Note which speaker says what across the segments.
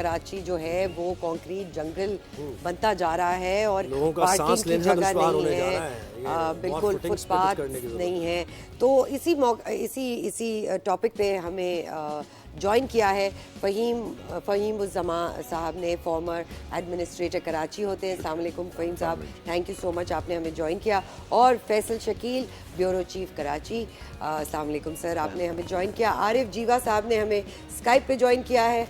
Speaker 1: کراچی جو ہے وہ کانکریٹ جنگل بنتا جا رہا ہے اور
Speaker 2: لوگوں کا سانس
Speaker 1: پارکنگ کی
Speaker 2: لینا
Speaker 1: جگہ
Speaker 2: دشوار ہونے
Speaker 1: نہیں
Speaker 2: جا رہا
Speaker 1: ہے،
Speaker 2: ہے،
Speaker 1: بالکل فٹ پاتھ نہیں ہے. تو اسی ٹاپک پہ ہمیں جوائن کیا ہے فہیم الزمان صاحب نے، فارمر ایڈمنسٹریٹر کراچی ہوتے ہیں. السلام علیکم فہیم صاحب، تھینک یو سو مچ، آپ نے ہمیں جوائن کیا. اور فیصل شکیل، بیورو چیف کراچی، السلام علیکم سر، آپ نے ہمیں جوائن کیا. عارف جیوا صاحب نے ہمیں اسکائپ پہ جوائن کیا ہے،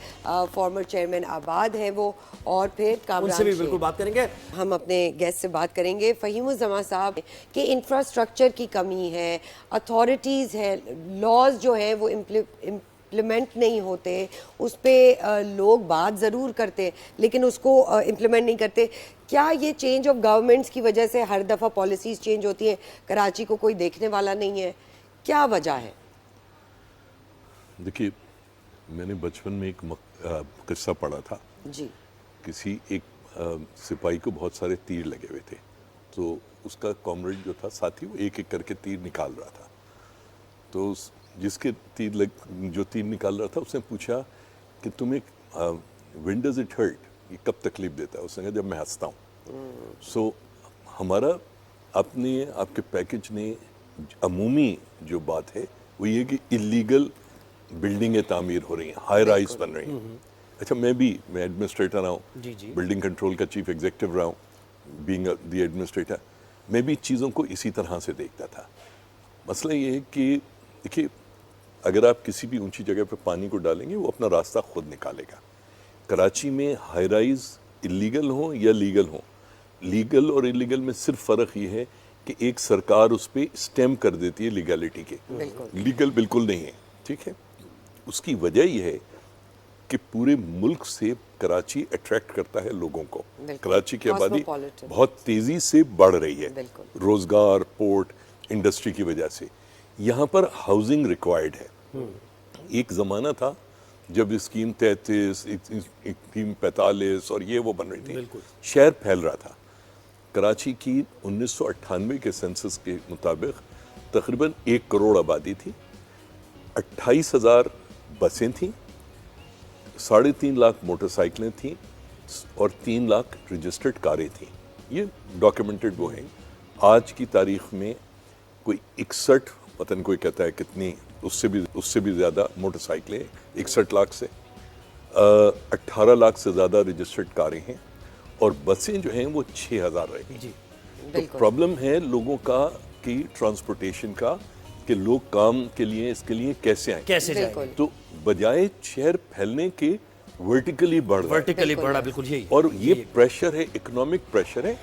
Speaker 1: فارمر چیئرمین آباد ہے وہ. اور پھر
Speaker 2: ان سے بھی بالکل بات کریں گے.
Speaker 1: ہم اپنے گیسٹ سے بات کریں گے. فہیم الزمان صاحب کہ انفراسٹرکچر کی کمی ہے، اتھارٹیز ہیں، لاز جو ہیں وہ امپلیمنٹ نہیں ہوتے، اس پہ لوگ بات ضرور کرتے لیکن اس کو امپلیمنٹ نہیں کرتے. کیا یہ چینج آف گورنمنٹس کی وجہ سے ہر دفعہ پالیسیز چینج ہوتی ہیں، کراچی کو کوئی دیکھنے والا نہیں ہے، کیا وجہ ہے؟
Speaker 3: دیکھیے، میں نے بچپن میں ایک قصہ پڑھا تھا.
Speaker 1: جی.
Speaker 3: کسی ایک سپاہی کو بہت سارے تیر لگے ہوئے تھے، تو اس کا کامریڈ جو تھا ساتھی، وہ ایک ایک کر کے تیر نکال رہا تھا. تو جس کے جو تیر نکال رہا تھا، اس نے پوچھا کہ تمہیں when does it hurt، یہ کب تکلیف دیتا ہے؟ اس نے کہا جب میں ہنستا ہوں. سو ہمارا آپ کے پیکج نے عمومی جو بات ہے وہ یہ کہ اللیگل بلڈنگیں تعمیر ہو رہی ہیں، ہائی رائز بن رہی ہیں. اچھا، میں ایڈمنسٹریٹر رہا ہوں، بلڈنگ کنٹرول کا چیف ایگزیکٹو رہا ہوں، بینگ دی ایڈمنسٹریٹر. میں بھی چیزوں کو اسی طرح سے دیکھتا تھا. مسئلہ یہ ہے کہ دیکھیے، اگر آپ کسی بھی اونچی جگہ پہ پانی کو ڈالیں گے، وہ اپنا راستہ خود نکالے گا. کراچی میں ہائی رائز اللیگل ہوں یا لیگل ہوں، لیگل اور اللیگل میں صرف فرق یہ ہے کہ ایک سرکار اس پہ اسٹیمپ کر دیتی ہے لیگلٹی کے، لیگل بالکل نہیں ہے. ٹھیک ہے، اس کی وجہ یہ ہے کہ پورے ملک سے کراچی اٹریکٹ کرتا ہے لوگوں کو. کراچی کی آبادی بہت تیزی سے بڑھ رہی ہے، روزگار، پورٹ، انڈسٹری کی وجہ سے. یہاں پر ہاؤسنگ ریکوائرڈ ہے. ایک زمانہ تھا جب اسکیم 33، اسکیم 45 اور یہ وہ بن رہی تھی، شہر پھیل رہا تھا. کراچی کی 1998 کے سینسس کے مطابق تقریباً 1 کروڑ آبادی تھی، 28,000 بسیں تھیں، 3.5 لاکھ موٹر سائیکلیں تھیں اور 3 لاکھ رجسٹرڈ کاریں تھیں. یہ ڈاکیومنٹڈ وہ ہیں. آج کی تاریخ میں کوئی 61، وطن کوئی کہتا ہے کتنی، اس سے بھی زیادہ موٹر سائیکلیں، 61 لاکھ سے 18 لاکھ سے زیادہ رجسٹرڈ کاریں ہیں، اور بسیں جو ہیں وہ 6,000 رہ گئی. تو پرابلم ہے لوگوں کا کہ ٹرانسپورٹیشن کا، کہ لوگ کام کے لیے اس کے لیے کیسے آئیں. تو بجائے شہر پھیلنے کے ورٹیکلی بڑھ رہا،
Speaker 2: بالکل یہی.
Speaker 3: اور یہ پریشر ہے، اکنامک پریشر ہے،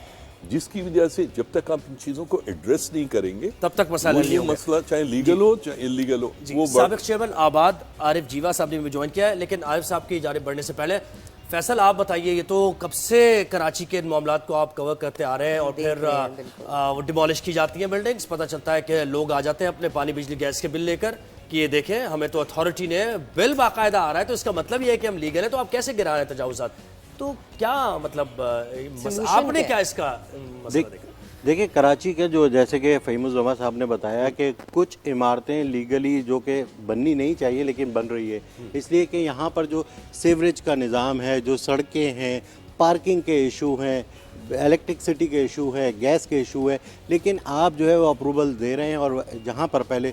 Speaker 3: جس کی وجہ سے جب تک آپ ان چیزوں کو ایڈریس نہیں کریں گے
Speaker 2: تب تک
Speaker 3: مسئلہ چاہے لیگل ہو چاہے انلیگل ہو.
Speaker 2: سابق چیئرمین آباد عارف جیوا صاحب نے بھی جوائن کیا ہے. لیکن عارف صاحب کی جانب بڑھنے سے پہلے فیصل آپ بتائیے، یہ تو کب سے کراچی کے معاملات کو آپ کور کرتے آ رہے ہیں، اور پھر وہ ڈیمالش کی جاتی ہیں بلڈنگز، پتہ چلتا ہے کہ لوگ آ جاتے ہیں اپنے پانی بجلی گیس کے بل لے کر کہ یہ دیکھیں ہمیں تو اتھارٹی نے بل باقاعدہ آ رہا ہے، تو اس کا مطلب یہ ہے کہ ہم لیگل ہیں، تو آپ کیسے گرا رہے ہیں تجاوزات؟ تو کیا مطلب آپ نے کیا اس کا مسئلہ دیکھا؟
Speaker 4: دیکھیں، کراچی کے جو جیسے کہ فہیم الزمان صاحب نے بتایا کہ کچھ عمارتیں لیگلی جو کہ بننی نہیں چاہیے لیکن بن رہی ہے، اس لیے کہ یہاں پر جو سیوریج کا نظام ہے، جو سڑکیں ہیں، پارکنگ کے ایشو ہیں، الیکٹرکسٹی کے ایشو ہے، گیس کے ایشو ہے، لیکن آپ جو ہے وہ اپروول دے رہے ہیں. اور جہاں پر پہلے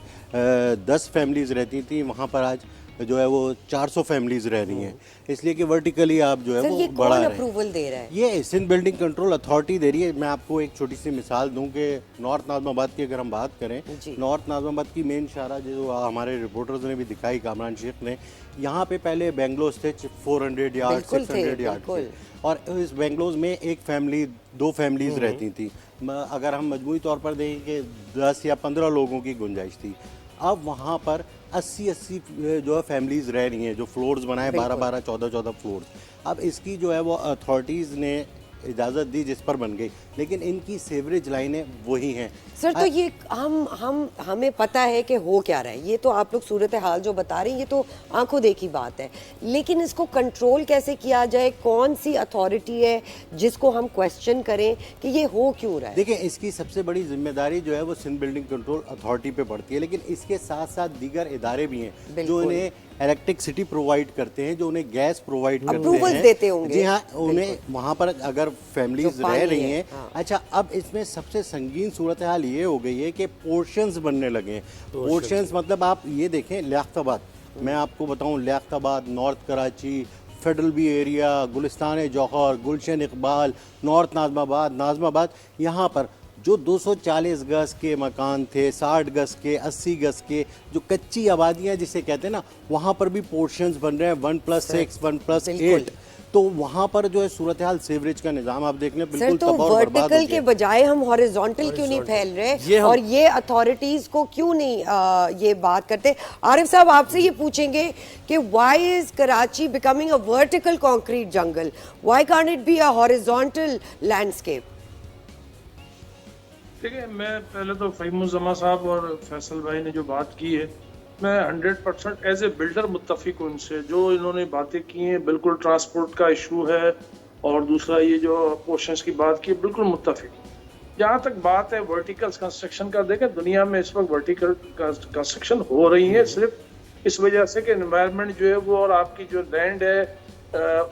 Speaker 4: 10 فیملیز رہتی تھیں، وہاں پر آج جو ہے وہ 400 فیملیز رہ رہی ہیں، اس لیے کہ ورٹیکلی آپ جو ہے وہ بڑھا رہے ہیں.
Speaker 1: اپروول دے رہا ہے
Speaker 4: یہ سندھ بلڈنگ کنٹرول اتھارٹی دے رہی ہے. میں آپ کو ایک چھوٹی سی مثال دوں کہ نارتھ ناظم آباد کی اگر ہم بات کریں، نارتھ ناظم آباد کی مین شارہ جو ہمارے رپورٹرز نے بھی دکھائی، کامران شیخ نے، یہاں پہ پہلے بینگلوز تھے 400 یارڈ 600 یارڈ تھے، اور اس بینگلوز میں ایک فیملی 2 فیملیز رہتی تھیں. اگر ہم مجموعی طور پر دیکھیں کہ 10 یا 15 لوگوں کی گنجائش تھی. اب وہاں پر 80 جو ہے فیملیز رہ رہی ہیں، جو فلورز بنائے 12 14 فلورز. اب اس کی جو ہے وہ اتھارٹیز نے اجازت دی جس پر بن گئی، لیکن ان کی سیوریج لائنیں وہی ہیں.
Speaker 1: سر تو یہ ہمیں پتہ ہے کہ ہو کیا رہا ہے، یہ تو آپ لوگ صورتحال جو بتا رہے ہیں یہ تو آنکھوں دیکھی بات ہے، لیکن اس کو کنٹرول کیسے کیا جائے؟ کون سی اتھارٹی ہے جس کو ہم کویسچن کریں کہ یہ ہو کیوں رہا ہے؟
Speaker 4: دیکھیں، اس کی سب سے بڑی ذمہ داری جو ہے وہ سندھ بلڈنگ کنٹرول اتھارٹی پہ پڑتی ہے، لیکن اس کے ساتھ ساتھ دیگر ادارے بھی ہیں جو انہیں इलेक्ट्रिसिटी प्रोवाइड करते हैं, जो उन्हें गैस प्रोवाइड करते
Speaker 1: Approvals
Speaker 4: हैं,
Speaker 1: देते होंगे।
Speaker 4: जी हाँ, उन्हें वहाँ पर अगर फैमिलीज
Speaker 1: जो
Speaker 4: रह
Speaker 1: पानी
Speaker 4: रही
Speaker 1: है,
Speaker 4: हैं।
Speaker 1: हाँ।
Speaker 4: अच्छा, अब इसमें सबसे संगीन सूरत हाल ये हो गई है कि पोर्शंस बनने लगे हैं। पोर्शंस मतलब आप ये देखें, लियाकताबाद, मैं आपको बताऊं, Liaquatabad, north Karachi, federal B area, Gulistan Jauhar, Gulshan Iqbal, north Nazimabad, यहाँ पर जो 240 गज के मकान थे, 60 गज के, 80 गज के, जो कच्ची आबादियाँ जिसे कहते हैं ना, वहाँ पर भी पोर्शंस बन रहे हैं 1+6, 1+8। तो वहाँ पर जो है सूरत हाल सीवरेज का निज़ाम आप देख लें,
Speaker 1: सर
Speaker 4: बिल्कुल
Speaker 1: तो
Speaker 4: तबाह और बर्बाद हो
Speaker 1: वर्टिकल
Speaker 4: गया।
Speaker 1: के बजाय हम हॉरिजॉन्टल क्यों नहीं फैल रहे और ये अथॉरिटीज को क्यों नहीं ये बात करते? आरिफ साहब आपसे ये पूछेंगे कि why is Karachi becoming a vertical concrete jungle, why can't it be a horizontal landscape?
Speaker 5: देखिए, मैं पहले तो फ़हीमुज़्ज़मा साहब और फैसल भाई ने जो बात की है, मैं 100% एज ए बिल्डर मुत्तफिक हूं उनसे। जो इन्होंने बातें की हैं, बिल्कुल ट्रांसपोर्ट का इशू है और दूसरा ये जो पोर्शंस की बात की, बिल्कुल मुत्तफिक। जहाँ तक बात है वर्टिकल कंस्ट्रक्शन का, देखें दुनिया में इस वक्त वर्टिकल कंस्ट्रक्शन हो रही है सिर्फ इस वजह से कि एनवायरनमेंट जो है वो और आपकी जो लैंड है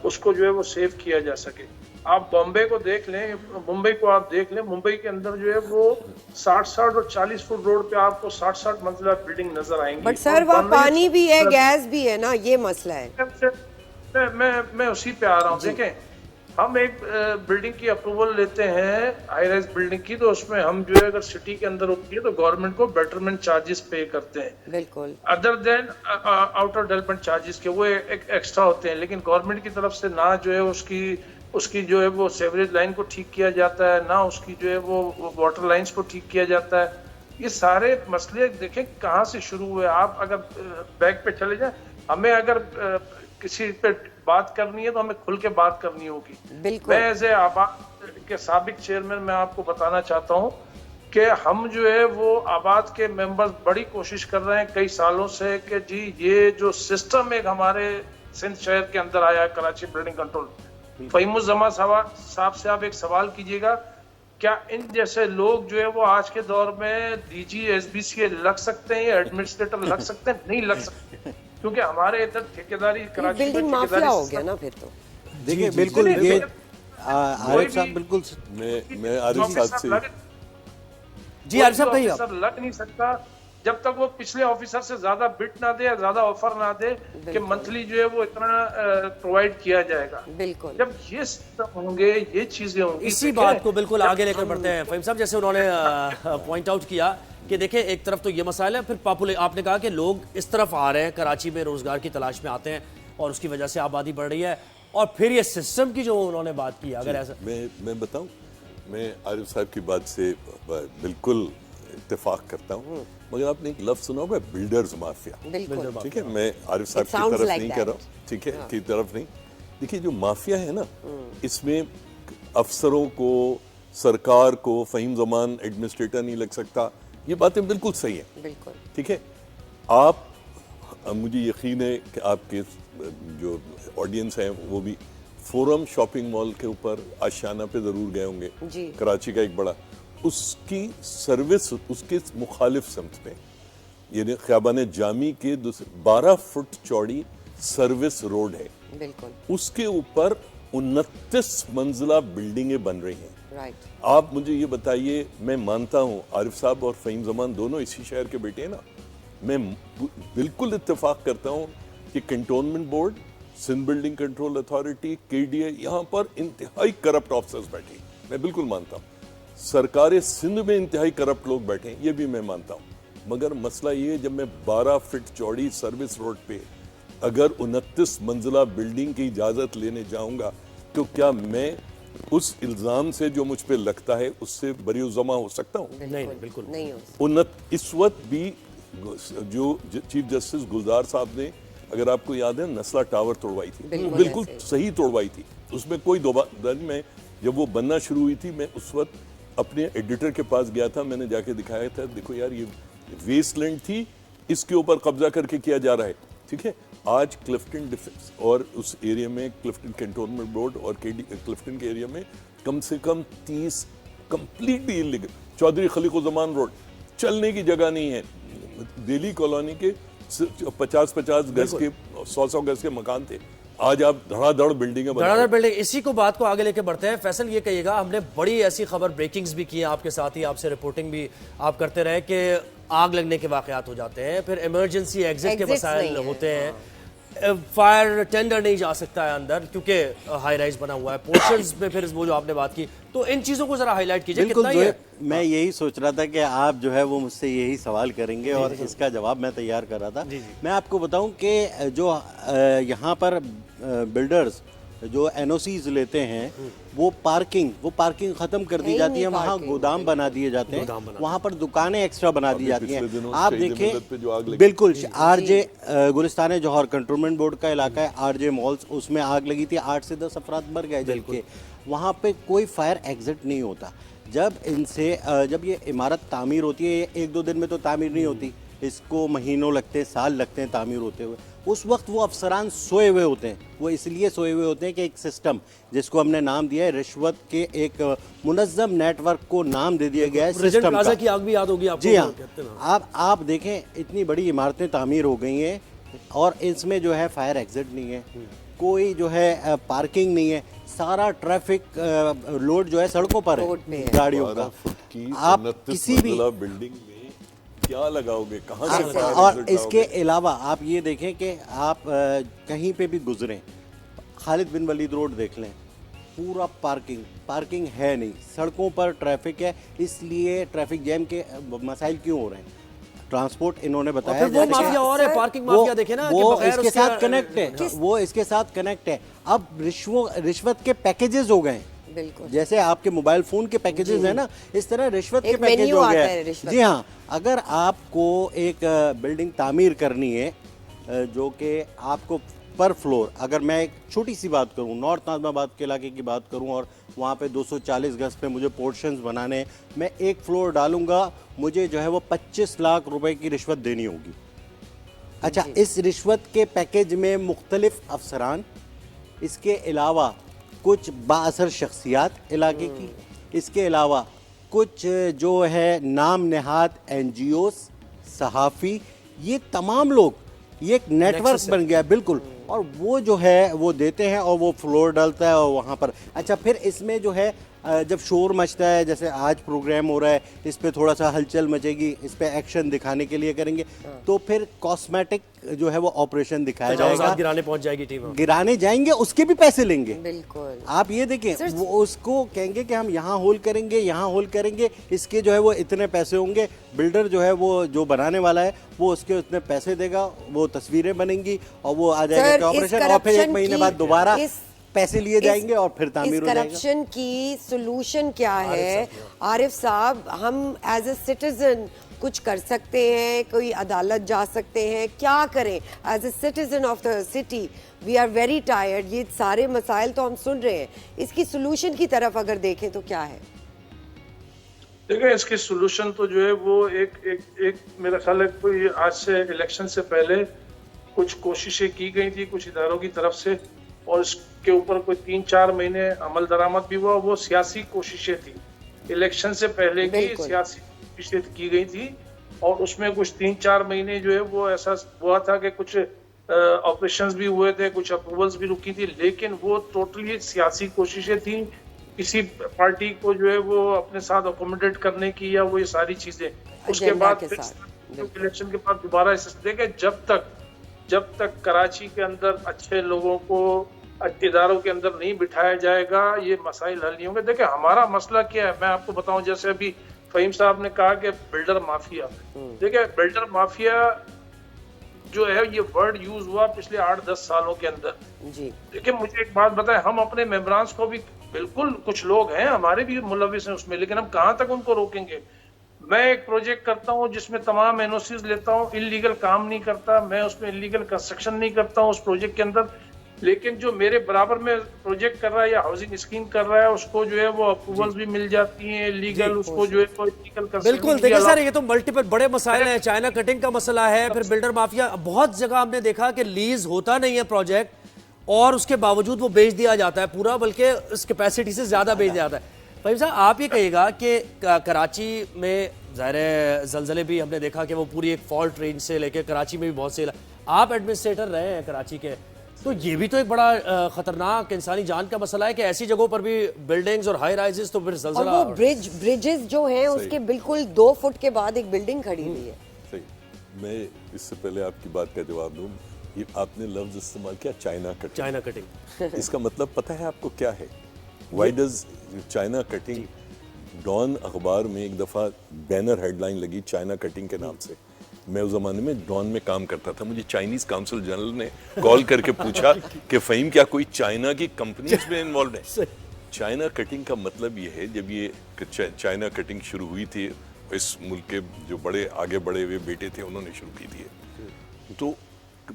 Speaker 5: उसको जो है वो सेव किया जा सके। आप बॉम्बे को देख लें, मुंबई को आप देख लें, मुंबई के अंदर जो है वो 60 और 40 फुट रोड पे आपको 60 मंजिला बिल्डिंग नजर आएंगी।
Speaker 1: बट सर वहाँ पानी भी है, गैस भी है ना, ये मसला है।
Speaker 5: मैं उसी पे आ रहा हूँ। देखें, हम एक बिल्डिंग की अप्रूवल लेते हैं हाई राइज बिल्डिंग की, तो उसमें हम जो है अगर सिटी के अंदर होती है तो गवर्नमेंट को बेटरमेंट चार्जेस पे करते हैं,
Speaker 1: बिल्कुल,
Speaker 5: other than outer development charges के, वो एक एक्स्ट्रा होते हैं। लेकिन गवर्नमेंट की तरफ से ना जो है उसकी जो है वो सेवरेज लाइन को ठीक किया जाता है, ना उसकी जो है वो वाटर लाइंस को ठीक किया जाता है। ये सारे मसले देखें कहाँ से शुरू हुए। आप अगर बैक पे चले जाए, हमें अगर किसी पे बात करनी है तो हमें खुल के बात करनी होगी।
Speaker 1: बिल्कुल।
Speaker 5: मैं एज ए आबाद के साबिक चेयरमैन मैं आपको बताना चाहता हूँ कि हम जो है वो आबाद के मेंबर्स बड़ी कोशिश कर रहे हैं कई सालों से कि जी ये जो सिस्टम एक हमारे सिंध शहर के अंदर आया है, कराची बिल्डिंग कंट्रोल, फ़हीमुज़्ज़मा साहब से आप एक सवाल कीजिएगा, क्या इन जैसे लोग जो है वो आज के दौर में डीजी एसबीसी लग सकते हैं या एडमिनिस्ट्रेटर लग सकते हैं? नहीं लग सकते, क्योंकि हमारे इधर ठेकेदारी कराची
Speaker 1: बिल्डिंग माफिया हो गया ना फिर तो।
Speaker 4: देखिए बिल्कुल ये आरिफ साहब बिल्कुल,
Speaker 3: मैं आरिफ साहब से
Speaker 2: जी आरिफ साहब कहिए।
Speaker 5: ऑफिसर लग नहीं सकता जब तक वो पिछले ऑफिसर से ज्यादा बिट ना दे या ज्यादा ऑफर ना दे कि मंथली जो है वो इतना प्रोवाइड किया जाएगा।
Speaker 1: बिल्कुल,
Speaker 5: जब ये सिस्टम होंगे, ये चीजें होंगी,
Speaker 2: इसी बात को बिल्कुल आगे लेकर बढ़ते हैं फ़हीम साहब। जैसे उन्होंने पॉइंट आउट किया कि देखिए एक तरफ तो ये मसाइल है, फिर आपने कहा कि लोग इस तरफ आ रहे हैं, कराची में रोजगार की तलाश में आते हैं और उसकी वजह से आबादी बढ़ रही है, और फिर ये सिस्टम की जो उन्होंने बात की, अगर ऐसा
Speaker 3: मैं बताऊं, मैं आरिफ साहब की बात से बिल्कुल इत्तेफाक करता हूं, मगर आपने एक लफ्ज सुना होगा बिल्डर्स माफिया, ठीक है? मैं आरिफ साहब की तरफ नहीं कह रहा हूँ, ठीक है, की तरफ नहीं। देखिए जो माफिया है ना, इसमें अफसरों को, सरकार को, फ़हीम ज़मान एडमिनिस्ट्रेटर नहीं लग सकता, ये बातें बिल्कुल सही है,
Speaker 1: बिल्कुल,
Speaker 3: ठीक है। आप, मुझे यकीन है कि आपके जो ऑडियंस हैं वो भी फोरम शॉपिंग मॉल के ऊपर आशियाना पे ज़रूर गए होंगे, कराची का एक बड़ा, उसकी सर्विस उसके मुखालिफ समत में, यानी ख़ियाबान जामी के 12 फुट चौड़ी सर्विस रोड है,
Speaker 1: बिल्कुल,
Speaker 3: उसके ऊपर 29 मंजिला बिल्डिंगें बन रही हैं।
Speaker 1: राइट।
Speaker 3: आप मुझे ये बताइए, मैं मानता हूँ आरिफ साहब और फ़हीम ज़मान दोनों इसी शहर के बेटे हैं ना, मैं बिल्कुल इत्तेफाक करता हूँ कि cantonment board, Sindh building control authority, KDA, यहाँ पर इंतहाई करप्ट ऑफिसर्स बैठे, मैं बिल्कुल मानता हूँ। सरकार सिंध में इंतहाई करप्ट लोग बैठे हैं, ये भी मैं मानता हूँ, मगर मसला ये है जब मैं 12 फीट चौड़ी सर्विस रोड पे अगर 29 मंजिला बिल्डिंग की इजाज़त लेने जाऊंगा तो क्या मैं उस इल्ज़ाम से जो मुझ पे लगता है उससे बरी-उज़्ज़मा हो सकता हूँ?
Speaker 2: नहीं, बिल्कुल
Speaker 1: नहीं हो।
Speaker 3: इस वक्त भी जो चीफ जस्टिस गुलजार साहब ने, अगर आपको याद है, नस्ला टावर तोड़वाई थी, बिल्कुल सही तोड़वाई थी, उसमें कोई दोबारा नहीं। जब वो बनना शुरू हुई थी, मैं उस वक्त अपने एडिटर के पास गया था, मैंने जाके दिखाया था, देखो यार ये वेस्टलैंड थी, इसके ऊपर कब्जा करके किया जा रहा है, ठीक है। आज क्लिफ्टन डिफेंस और उस एरिया में क्लिफ्टन कैंटोनमेंट बोर्ड और क्लिफ्टन के एरिया में कम से कम 30 कंप्लीटली इलीगल, चौधरी खलीकुज़्ज़मान रोड, चलने की जगह नहीं है, दिल्ली कॉलोनी के 50-50 गज के 100 गज के मकान थे, आज आप धड़ाधड़ बिल्डिंगें बना रहे हैं।
Speaker 2: धड़ाधड़ बिल्डिंग। इसी को बात को आगे लेके बढ़ते हैं। फैसल ये कहिएगा, हमने बड़ी ऐसी खबर ब्रेकिंग्स भी की हैं आपके साथ ही, आपसे रिपोर्टिंग भी आप करते रहे कि आग लगने के वाकयात हो जाते हैं, फिर इमरजेंसी एग्जिट के मसाइल होते हैं, फायर टेंडर नहीं जा सकता है अंदर क्योंकि हाई राइज बना हुआ है, पोर्शंस में फिर वो जो आपने बात की, तो इन चीज़ों को ज़रा हाईलाइट कीजिए।
Speaker 4: बिल्कुल
Speaker 2: कितना ये
Speaker 4: मैं यही सोच रहा था कि आप जो है वो मुझसे यही सवाल करेंगे और इसका जवाब मैं तैयार कर रहा था। मैं आपको बताऊं कि जो यहाँ पर बिल्डर्स जो एनओसीज लेते हैं वो पार्किंग खत्म कर दी जाती है, वहाँ गोदाम बना दिए जाते हैं, वहाँ पर दुकानें एक्स्ट्रा बना दी जाती हैं। आप देखें बिल्कुल आरजे गुलिस्तान जौहर कंट्रोलमेंट बोर्ड का इलाका है, आरजे मॉल्स, उसमें आग लगी थी, 8 से 10 अफराद मर गए जल के। वहाँ पे कोई फायर एग्जिट नहीं होता। जब ये इमारत तामीर होती है, 1-2 दिन में तो तामीर नहीं होती, इसको महीनों लगते हैं, साल लगते हैं तामीर होते हुए। उस वक्त वो अफसरान सोए हुए होते हैं। वो इसलिए सोए हुए होते हैं कि एक सिस्टम जिसको हमने नाम दिया है रिश्वत के एक मुनज़्ज़म नेटवर्क को नाम दे दिया गया है सिस्टम
Speaker 2: प्लाजा की आग भी याद होगी आपको।
Speaker 4: जी हाँ, आप देखें इतनी बड़ी इमारतें तामीर हो गई हैं और इसमें जो है फायर एग्जिट नहीं है, कोई जो है पार्किंग नहीं है, सारा ट्रैफिक लोड जो है सड़कों पर है गाड़ियों का। आप किसी भी
Speaker 3: बिल्डिंग में क्या लगाओगे, कहाँ से?
Speaker 4: और इसके अलावा आप ये देखें कि आप कहीं पे भी गुजरें, खालिद बिन वलीद रोड देख लें, पूरा पार्किंग है नहीं, सड़कों पर ट्रैफिक है, इसलिए ट्रैफिक जैम के मसाइल क्यों हो रहे हैं? ट्रांसपोर्ट इन्होंने बताया
Speaker 2: वो माफिया और है, पार्किंग माफिया देखे ना,
Speaker 4: वो इसके साथ कनेक्ट है, वो इसके साथ कनेक्ट है। अब रिश्वत के पैकेजेस हो गए, जैसे आपके मोबाइल फोन के पैकेजेस है ना, इस तरह रिश्वत के पैकेज हो गया है। जी हाँ, अगर आपको एक बिल्डिंग तामीर करनी है जो कि आपको पर फ्लोर, अगर मैं एक छोटी सी बात करूं, नॉर्थ नाज़िमाबाद के इलाके की बात करूं और वहाँ पे 240 गज पे मुझे पोर्शंस बनाने, मैं एक फ्लोर डालूंगा, मुझे जो है वो 25 लाख रुपए की रिश्वत देनी होगी। अच्छा, इस रिश्वत के पैकेज में मुख्तलिफ अफसरान, इसके अलावा कुछ बाअसर शख्सियात इलाके की, इसके अलावा कुछ जो है नाम नहाद NGOs, सहाफ़ी, ये तमाम लोग, ये एक नेटवर्क बन गया बिल्कुल, और वो जो है वो देते हैं और वो फ्लोर डालता है और वहाँ पर। अच्छा, फिर इसमें जो है जब शोर मचता है, जैसे आज प्रोग्राम हो रहा है, इस पे थोड़ा सा हलचल मचेगी, इस पे एक्शन दिखाने के लिए करेंगे, तो फिर कॉस्मेटिक जो है वो ऑपरेशन दिखाया जाएगा,
Speaker 2: गिराने पहुंच जाएगी टीम,
Speaker 4: गिराने जाएंगे, उसके भी पैसे लेंगे।
Speaker 1: बिल्कुल,
Speaker 4: आप ये देखें, वो उसको कहेंगे कि हम यहाँ होल करेंगे, यहाँ होल करेंगे, इसके जो है वो इतने पैसे होंगे, बिल्डर जो है वो जो बनाने वाला है वो उसके उतने पैसे देगा, वो तस्वीरें बनेंगी और वो आ जाएगा ऑपरेशन, और फिर 1 महीने बाद दोबारा पैसे लिए जाएंगे और फिर तामीर हो जाएगा।
Speaker 1: करप्शन की सॉल्यूशन क्या है आरिफ साहब? हम एज ए सिटीजन कुछ कर सकते हैं, कोई अदालत जा सकते हैं, क्या करें as a citizen of the city? We are very tired, ये सारे मसाइल तो हम सुन रहे हैं, इसकी सॉल्यूशन की तरफ अगर देखें तो क्या है?
Speaker 5: देखिए, इसकी सॉल्यूशन तो जो है वो एक मेरा ख्याल है कोई आज से इलेक्शन से पहले कुछ कोशिशें की गई थी कुछ इदारों की तरफ से, और इसके ऊपर कोई 3-4 महीने अमल दरामद भी हुआ। वो सियासी कोशिशें थी, इलेक्शन से पहले की सियासी कोशिशें की गई थी, और उसमें कुछ 3-4 महीने जो है वो ऐसा हुआ था कि कुछ ऑपरेशंस भी हुए थे, कुछ अप्रूवल्स भी रुकी थी, लेकिन वो टोटली सियासी कोशिशें थी, किसी पार्टी को जो है वो अपने साथ अकोमोडेट करने की, या वो ये सारी चीजें। उसके बाद इलेक्शन के बाद दोबारा देखे, जब तक कराची के अंदर अच्छे लोगों को इदारों के अंदर नहीं बिठाया जाएगा, ये मसाइल हल नहीं होंगे। देखिए, हमारा मसला क्या है, मैं आपको बताऊं, जैसे अभी फहीम साहब ने कहा कि बिल्डर माफिया, देखिए बिल्डर माफिया जो है ये वर्ड यूज हुआ पिछले 8-10 सालों के अंदर। देखिए, मुझे एक बात बताएं, हम अपने मेंबरान्स को भी, बिल्कुल कुछ लोग हैं हमारे भी मुलविस हैं उसमें, लेकिन हम कहाँ तक उनको रोकेंगे? मैं एक प्रोजेक्ट करता हूं जिसमें तमाम एनओसीज लेता हूं, इलीगल काम नहीं करता, मैं उसमें इलीगल कंस्ट्रक्शन नहीं करता हूं उस प्रोजेक्ट के अंदर, लेकिन जो मेरे बराबर में प्रोजेक्ट कर रहा है या हाउसिंग स्कीम कर रहा है उसको जो है वो अप्रूवल्स भी मिल जाती हैं लीगल, उसको जो है वो इलीगल कंस्ट्रक्शन।
Speaker 2: बिल्कुल, देखिए सर, ये तो मल्टीपल बड़े मसाइल हैं, चाइना कटिंग का मसला है, फिर बिल्डर माफिया, बहुत जगह हमने देखा कि लीज होता नहीं है प्रोजेक्ट और उसके बावजूद वो बेच दिया जाता है पूरा, बल्कि उस कैपेसिटी से ज्यादा बेच दिया जाता है। फहीम साहब, आप ये कहिएगा कि कराची में ظاہر ہے زلزلے بھی ہم نے دیکھا کہ وہ پوری ایک فالٹ رینج سے لے کے کراچی میں بھی بہت سے آپ ایڈمنسٹریٹر رہے ہیں کراچی کے، تو یہ بھی تو ایک بڑا خطرناک انسانی جان کا مسئلہ ہے کہ ایسی جگہوں پر بھی بلڈنگز اور ہائی رائزز تو پھر زلزلہ،
Speaker 1: اور وہ بریجز جو ہیں اس کے بالکل 2 فٹ کے بعد ایک بلڈنگ کھڑی ہوئی ہے.
Speaker 3: صحیح. میں اس سے پہلے آپ کی بات کا جواب دوں. یہ آپ نے لفظ استعمال کیا چائنا کٹنگ. اس کا مطلب پتہ ہے آپ کو کیا ہے؟ Why does China cutting. Dawn اخبار میں ایک دفعہ بینر ہیڈ لائن لگی چائنا کٹنگ کے نام سے. میں اس زمانے میں ڈان میں کام کرتا تھا. مجھے چائنیز کاؤنسل جنرل نے کال کر کے پوچھا کہ فہیم کیا کوئی چائنا کی کمپنیز میں انوالوڈ ہے؟ چائنا کٹنگ کا مطلب یہ ہے جب یہ چائنا کٹنگ شروع ہوئی تھی اس ملک کے جو بڑے آگے بڑے ہوئے بیٹے تھے انہوں نے شروع کی تھی. تو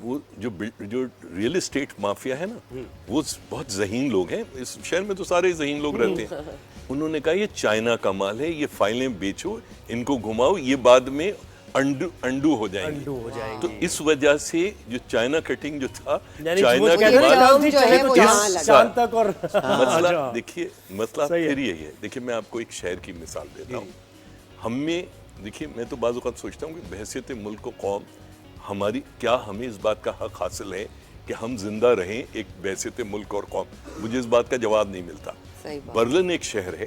Speaker 3: وہ جو ریئل اسٹیٹ مافیا ہے نا وہ بہت ذہین لوگ ہیں. اس شہر میں تو سارے ذہین لوگ رہتے ہیں. انہوں نے کہا یہ چائنا کا مال ہے, یہ فائلیں بیچو, ان کو گھماؤ, یہ بعد میں انڈو ہو جائیں گے. تو اس وجہ سے جو چائنا کٹنگ جو تھا چائنا کے مسئلہ دیکھیے مسئلہ پھر یہی ہے. دیکھیے میں آپ کو ایک شہر کی مثال دیتا ہوں. ہم میں دیکھیے میں تو بعض اوقات سوچتا ہوں کہ بحیثیت ملک و قوم ہماری کیا ہمیں اس بات کا حق حاصل ہے کہ ہم زندہ رہیں ایک بحیثیت ملک اور قوم. مجھے اس بات کا جواب نہیں ملتا. برلن ایک شہر ہے,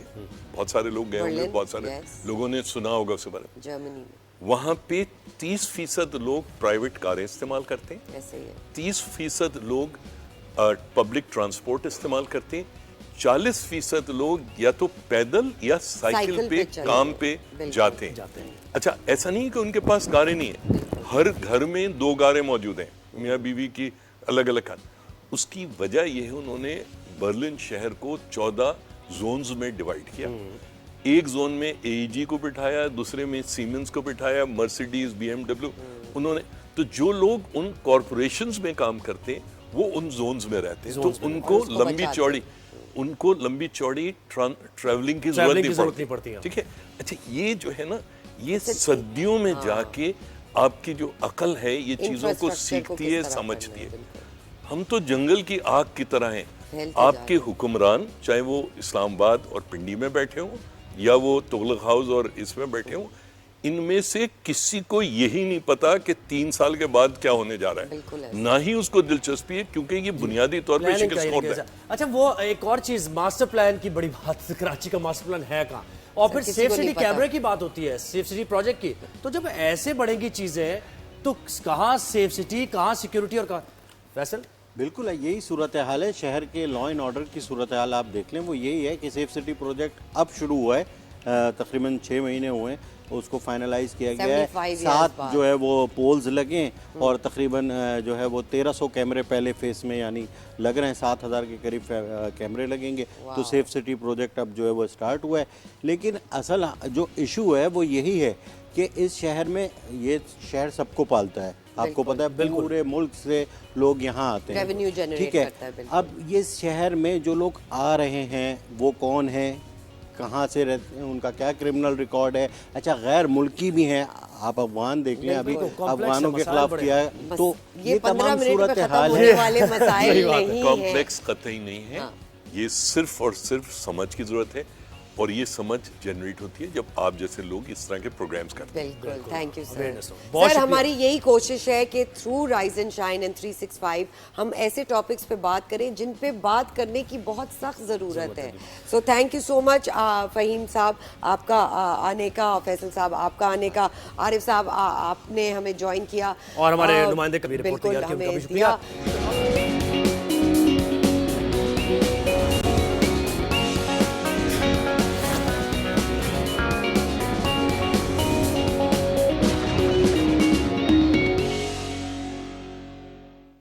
Speaker 3: بہت سارے لوگ گئے ہوں گے, بہت سارے لوگوں نے سنا ہوگا اس کے بارے میں. جرمنی میں وہاں پہ 30% لوگ پرائیویٹ کاریں استعمال کرتے ہیں, 30% لوگ پبلک ٹرانسپورٹ استعمال کرتے ہیں, 40% لوگ یا تو پیدل یا سائیکل پہ کام پہ جاتے ہیں. اچھا ایسا نہیں کہ ان کے پاس کاریں نہیں ہیں, ہر گھر میں 2 کاریں موجود ہیں, میاں بیوی کی الگ الگ کار. اس کی وجہ یہ ہے انہوں نے برلن شہر کو 14 زونز میں ڈیوائیڈ کیا. ایک زون میں اے ای جی کو بٹھایا, دوسرے میں سیمنز کو بٹھایا, مرسیڈیز, بی ایم ڈبلیو. انہوں نے تو جو لوگ ان کارپوریشنز میں کام کرتے ہیں وہ ان زونز میں رہتے ہیں, تو ان کو لمبی چوڑی ٹریولنگ کی ضرورت نہیں پڑتی. ٹھیک ہے. اچھا یہ جو ہے نا یہ صدیوں میں جا کے آپ کی جو عقل ہے یہ چیزوں کو سیکھتی ہے, سمجھتی ہے. ہم تو جنگل کی آگ کی طرح ہیں. آپ کے حکمران چاہے وہ اسلام آباد اور پنڈی میں بیٹھے ہوں یا وہ تغلق ہاؤس اور اس میں بیٹھے ہوں, ان میں سے کسی کو یہی نہیں پتا کہ 3 سال کے بعد کیا ہونے جا رہا ہے, نہ ہی اس کو دلچسپی ہے, کیونکہ یہ بنیادی طور پہ شکست خورد ہے.
Speaker 2: اچھا وہ ایک اور چیز ماسٹر پلان کی بڑی بات, کراچی کا ماسٹر پلان ہے کہاں, اور پھر سیف سٹی کیمرے کی بات ہوتی ہے, سیف سٹی پروجیکٹ کی. تو جب ایسے بڑھیں گی چیزیں تو کہاں سیف سٹی, کہاں سیکیورٹی اور کہاں. فیصل
Speaker 4: بالکل یہی صورتحال ہے شہر کے لا اینڈ آرڈر کی صورتحال آپ دیکھ لیں, وہ یہی ہے کہ سیف سٹی پروجیکٹ اب شروع ہوا ہے, تقریباً 6 مہینے ہوئے ہیں, اس کو فائنلائز کیا گیا ہے. 7 جو ہے وہ پولز لگے اور تقریباً جو ہے وہ 1300 کیمرے پہلے فیس میں یعنی لگ رہے ہیں, 7000 کے قریب کیمرے لگیں گے. تو سیف سٹی پروجیکٹ اب جو ہے وہ سٹارٹ ہوا ہے. لیکن اصل جو ایشو ہے وہ یہی ہے کہ اس شہر میں, یہ شہر سب کو پالتا ہے, آپ کو پتہ ہے پورے ملک سے لوگ یہاں آتے ہیں, ٹھیک ہے. اب یہ شہر میں جو لوگ آ رہے ہیں وہ کون ہیں, کہاں سے رہتے ہیں, ان کا کیا کرمنل ریکارڈ ہے. اچھا غیر ملکی بھی ہیں, آپ افغان دیکھ لیں, ابھی افغانوں کے خلاف کیا ہے. تو یہ تمام صورتحال ہے.
Speaker 3: کمپلیکس قطعی نہیں ہے, یہ صرف اور صرف سمجھ کی ضرورت ہے, اور یہ سمجھ جنریٹ ہوتی ہے جب آپ جیسے لوگ اس طرح کے پروگرامز کرتے ہیں.
Speaker 1: بالکل, تھینک یو سر. سر ہماری یہی کوشش ہے کہ through rise and shine and 365 ہم ایسے ٹاپکس پہ بات کریں جن پہ بات کرنے کی بہت سخت ضرورت ہے. سو تھینک یو سو مچ فہیم صاحب آپ کا آنے کا, فیصل صاحب آپ کا آنے کا, عارف صاحب آپ نے ہمیں جوائن کیا,
Speaker 2: اور ہمارے نمائندے کبھی
Speaker 1: بالکل ہمیں دیا.